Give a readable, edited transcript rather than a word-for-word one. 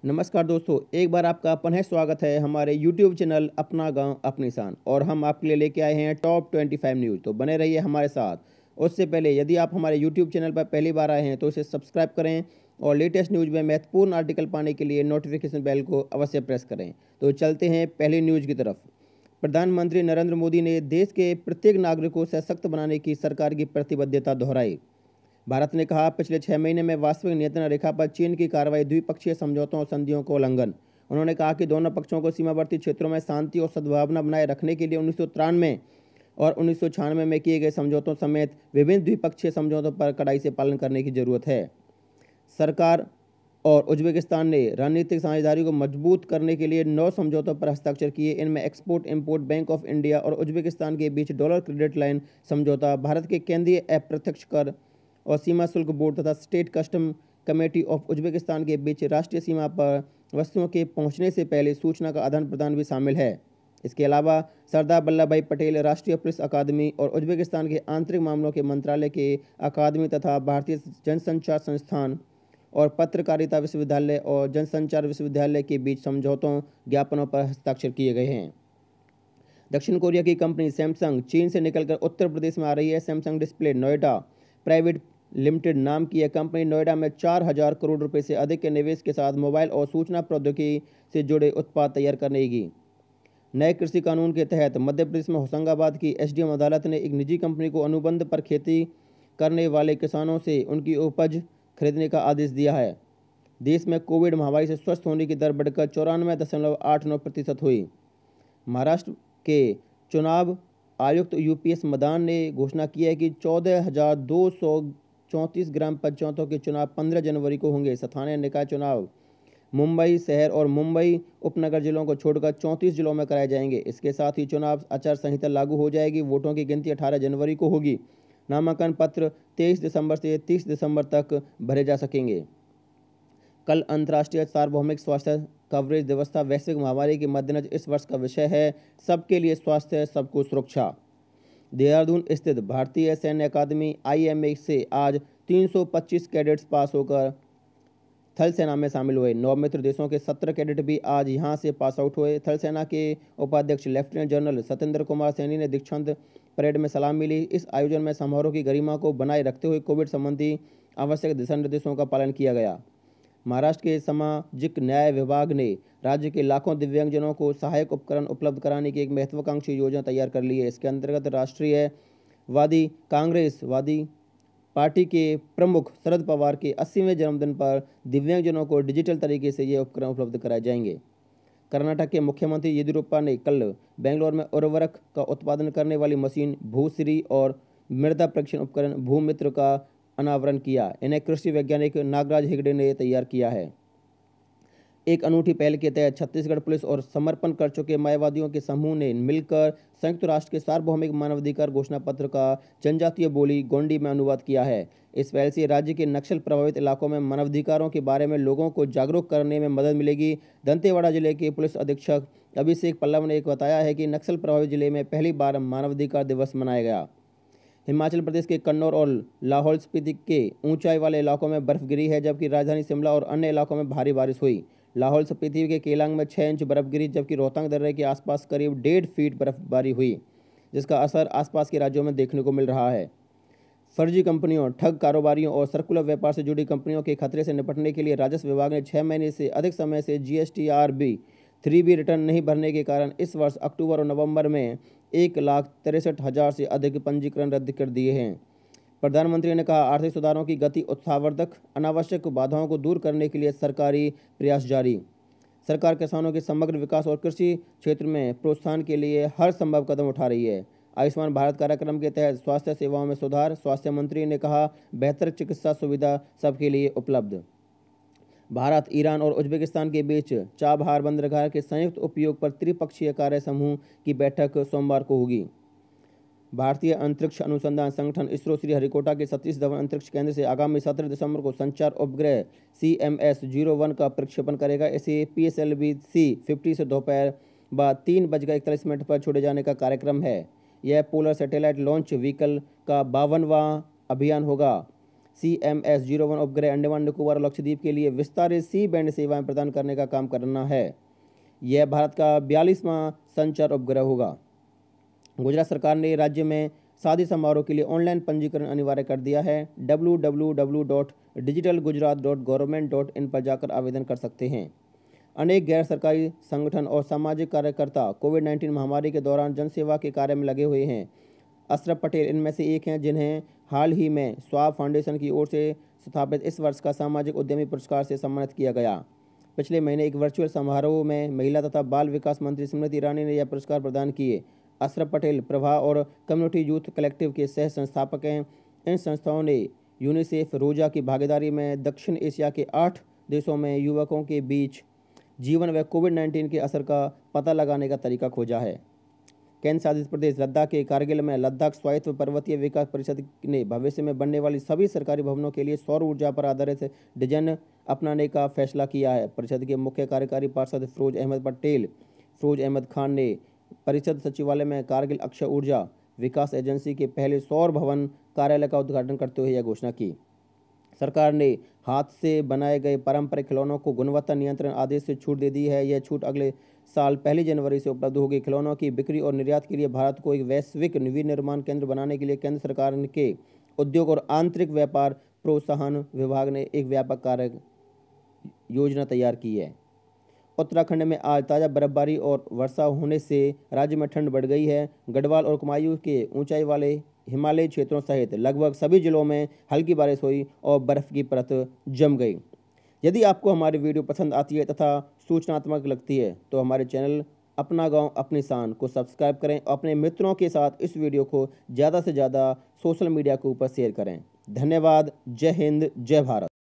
नमस्कार दोस्तों, एक बार आपका पुनः स्वागत है हमारे YouTube चैनल अपना गांव अपनी शान। और हम आपके लिए लेके आए हैं टॉप 25 न्यूज़। तो बने रहिए हमारे साथ। उससे पहले यदि आप हमारे YouTube चैनल पर पहली बार आए हैं तो इसे सब्सक्राइब करें और लेटेस्ट न्यूज़ में महत्वपूर्ण आर्टिकल पाने के लिए नोटिफिकेशन बेल को अवश्य प्रेस करें। तो चलते हैं पहली न्यूज़ की तरफ। प्रधानमंत्री नरेंद्र मोदी ने देश के प्रत्येक नागरिक को सशक्त बनाने की सरकार की प्रतिबद्धता दोहराई। भारत ने कहा, पिछले 6 महीने में वास्तविक नियंत्रण रेखा पर चीन की कार्रवाई द्विपक्षीय समझौतों और संधियों का उल्लंघन। उन्होंने कहा कि दोनों पक्षों को सीमावर्ती क्षेत्रों में शांति और सद्भावना बनाए रखने के लिए 1993 और 1996 में किए गए समझौतों समेत विभिन्न द्विपक्षीय समझौतों पर कड़ाई से पालन करने की जरूरत है। सरकार और उज्बेकिस्तान ने रणनीतिक साझेदारी को मजबूत करने के लिए 9 समझौतों पर हस्ताक्षर किए। इनमें export import bank of India और उज्बेकिस्तान के बीच डॉलर क्रेडिट लाइन समझौता, भारत के केंद्रीय अप्रत्यक्ष कर और सीमा शुल्क बोर्ड तथा state custom committee of Uzbekistan के बीच राष्ट्रीय सीमा पर वस्तुओं के पहुंचने से पहले सूचना का आदान प्रदान भी शामिल है। इसके अलावा सरदार वल्लभ भाई पटेल राष्ट्रीय पुलिस अकादमी और उज्बेकिस्तान के आंतरिक मामलों के मंत्रालय के अकादमी तथा भारतीय जनसंचार संस्थान और पत्रकारिता विश्वविद्यालय और जनसंचार विश्वविद्यालय के बीच समझौतों ज्ञापनों पर हस्ताक्षर किए गए हैं। दक्षिण कोरिया की कंपनी सैमसंग चीन से निकलकर उत्तर प्रदेश में आ रही है। Samsung display Noida private limited नाम की यह कंपनी नोएडा में 4,000 करोड़ रुपए से अधिक के निवेश के साथ मोबाइल और सूचना प्रौद्योगिकी से जुड़े उत्पाद तैयार करेगी। नए कृषि कानून के तहत मध्य प्रदेश में होशंगाबाद की एसडीएम अदालत ने एक निजी कंपनी को अनुबंध पर खेती करने वाले किसानों से उनकी उपज खरीदने का आदेश दिया है। देश में कोविड महामारी से स्वस्थ होने की दर बढ़कर 94.89% हुई। महाराष्ट्र के चुनाव आयुक्त यूपीएस मदान ने घोषणा की है कि 14,234 ग्राम पंचायतों के चुनाव 15 जनवरी को होंगे। स्थानीय निकाय चुनाव मुंबई शहर और मुंबई उपनगर जिलों को छोड़कर 34 जिलों में कराए जाएंगे। इसके साथ ही चुनाव आचार संहिता लागू हो जाएगी। वोटों की गिनती 18 जनवरी को होगी। नामांकन पत्र 23 दिसंबर से 30 दिसंबर तक भरे जा सकेंगे। कल अंतर्राष्ट्रीय सार्वभौमिक स्वास्थ्य कवरेज दिवस था। वैश्विक महामारी के मद्देनजर इस वर्ष का विषय है सबके लिए स्वास्थ्य, सबको सुरक्षा। देहरादून स्थित भारतीय सैन्य अकादमी आईएमए से आज 325 कैडेट्स पास होकर थल सेना में शामिल हुए। 9 मित्र देशों के 17 कैडेट भी आज यहां से पास आउट हुए। थल सेना के उपाध्यक्ष लेफ्टिनेंट जनरल सत्येंद्र कुमार सैनी ने दीक्षांत परेड में सलाम मिली। इस आयोजन में समारोह की गरिमा को बनाए रखते हुए कोविड संबंधी आवश्यक दिशा निर्देशों का पालन किया गया। महाराष्ट्र के सामाजिक न्याय विभाग ने राज्य के लाखों दिव्यांगजनों को सहायक उपकरण उपलब्ध कराने की एक महत्वाकांक्षी योजना तैयार कर ली है। इसके अंतर्गत राष्ट्रीयवादी कांग्रेसवादी पार्टी के प्रमुख शरद पवार के 80वें जन्मदिन पर दिव्यांगजनों को डिजिटल तरीके से ये उपकरण उपलब्ध कराए जाएंगे। कर्नाटक के मुख्यमंत्री येदियुरप्पा ने कल बेंगलोर में उर्वरक का उत्पादन करने वाली मशीन भूश्री और मृदा परीक्षण उपकरण भूमित्र का अनावरण किया। इन्हें कृषि वैज्ञानिक नागराज हेगड़े ने तैयार किया है। एक अनूठी पहल के तहत छत्तीसगढ़ पुलिस और समर्पण कर चुके माओवादियों के समूह ने मिलकर संयुक्त राष्ट्र के सार्वभौमिक मानवाधिकार घोषणा पत्र का जनजातीय बोली गोंडी में अनुवाद किया है। इस पहल से राज्य के नक्सल प्रभावित इलाकों में मानवाधिकारों के बारे में लोगों को जागरूक करने में मदद मिलेगी। दंतेवाड़ा जिले के पुलिस अधीक्षक अभिषेक पल्लव ने बताया है कि नक्सल प्रभावित जिले में पहली बार मानवाधिकार दिवस मनाया गया। हिमाचल प्रदेश के कन्नौर और लाहौल स्पीति के ऊंचाई वाले इलाकों में बर्फ गिरी है, जबकि राजधानी शिमला और अन्य इलाकों में भारी बारिश हुई। लाहौल स्पीति के केलांग में 6 इंच बर्फ गिरी, जबकि रोहतांग दर्रे के आसपास करीब 1.5 फीट बर्फबारी हुई, जिसका असर आसपास के राज्यों में देखने को मिल रहा है। फर्जी कंपनियों, ठग कारोबारियों और सर्कुलर व्यापार से जुड़ी कंपनियों के खतरे से निपटने के लिए राजस्व विभाग ने 6 महीने से अधिक समय से GSTRB 3B रिटर्न नहीं भरने के कारण इस वर्ष अक्टूबर और नवंबर में 1,63,000 से अधिक पंजीकरण रद्द कर दिए हैं। प्रधानमंत्री ने कहा, आर्थिक सुधारों की गति उत्साहवर्धक, अनावश्यक बाधाओं को दूर करने के लिए सरकारी प्रयास जारी। सरकार किसानों के समग्र विकास और कृषि क्षेत्र में प्रोत्साहन के लिए हर संभव कदम उठा रही है। आयुष्मान भारत कार्यक्रम के तहत स्वास्थ्य सेवाओं में सुधार। स्वास्थ्य मंत्री ने कहा, बेहतर चिकित्सा सुविधा सबके लिए उपलब्ध। भारत, ईरान और उज्बेकिस्तान के बीच चाबहार बंदरगाह के संयुक्त उपयोग पर त्रिपक्षीय कार्य समूह की बैठक सोमवार को होगी। भारतीय अंतरिक्ष अनुसंधान संगठन इसरो श्रीहरिकोटा के सतीश धवन अंतरिक्ष केंद्र से आगामी 17 दिसंबर को संचार उपग्रह CMS-01 का प्रक्षेपण करेगा। इसे PSLV-C50 से दोपहर बाद 3:41 पर छोड़े जाने का कार्यक्रम है। यह पोलर सैटेलाइट लॉन्च व्हीकल का 52वां अभियान होगा। CMS-01 उपग्रह अंडमान निकोबार और लक्षद्वीप के लिए विस्तारित सी बैंड सेवाएं प्रदान करने का काम करना है। यह भारत का 42वां संचार उपग्रह होगा। गुजरात सरकार ने राज्य में शादी समारोह के लिए ऑनलाइन पंजीकरण अनिवार्य कर दिया है। www.digitalgujarat.government.in पर जाकर आवेदन कर सकते हैं। अनेक गैर सरकारी संगठन और सामाजिक कार्यकर्ता कोविड-19 महामारी के दौरान जनसेवा के कार्य में लगे हुए हैं। अशरफ पटेल इनमें से एक हैं, जिन्हें हाल ही में स्वाब फाउंडेशन की ओर से स्थापित इस वर्ष का सामाजिक उद्यमी पुरस्कार से सम्मानित किया गया। पिछले महीने एक वर्चुअल समारोह में महिला तथा बाल विकास मंत्री स्मृति ईरानी ने यह पुरस्कार प्रदान किए। अशरफ पटेल प्रभा और कम्युनिटी यूथ कलेक्टिव के सह संस्थापक हैं। इन संस्थाओं ने यूनिसेफ रोजा की भागीदारी में दक्षिण एशिया के 8 देशों में युवकों के बीच जीवन व कोविड-19 के असर का पता लगाने का तरीका खोजा है। केंद्र शासित प्रदेश लद्दाख के कारगिल में लद्दाख स्वायत्त पर्वतीय विकास परिषद ने भविष्य में बनने वाली सभी सरकारी भवनों के लिए सौर ऊर्जा पर आधारित डिजाइन अपनाने का फैसला किया है। परिषद के मुख्य कार्यकारी पार्षद फिरोज अहमद खान ने परिषद सचिवालय में कारगिल अक्षय ऊर्जा विकास एजेंसी के पहले सौर भवन कार्यालय का उद्घाटन करते हुए यह घोषणा की। सरकार ने हाथ से बनाए गए पारंपरिक खिलौनों को गुणवत्ता नियंत्रण आदेश से छूट दे दी है। यह छूट अगले साल 1 जनवरी से उपलब्ध होगी। खिलौनों की बिक्री और निर्यात के लिए भारत को एक वैश्विक विनिर्माण केंद्र बनाने के लिए केंद्र सरकार के उद्योग और आंतरिक व्यापार प्रोत्साहन विभाग ने एक व्यापक कार्य योजना तैयार की है। उत्तराखंड में आज ताज़ा बर्फबारी और वर्षा होने से राज्य में ठंड बढ़ गई है। गढ़वाल और कुमायूं के ऊंचाई वाले हिमालयी क्षेत्रों सहित लगभग सभी जिलों में हल्की बारिश हुई और बर्फ़ की परत जम गई। यदि आपको हमारी वीडियो पसंद आती है तथा सूचनात्मक लगती है तो हमारे चैनल अपना गांव अपनी शान को सब्सक्राइब करें और अपने मित्रों के साथ इस वीडियो को ज़्यादा से ज़्यादा सोशल मीडिया के ऊपर शेयर करें। धन्यवाद। जय हिंद, जय भारत।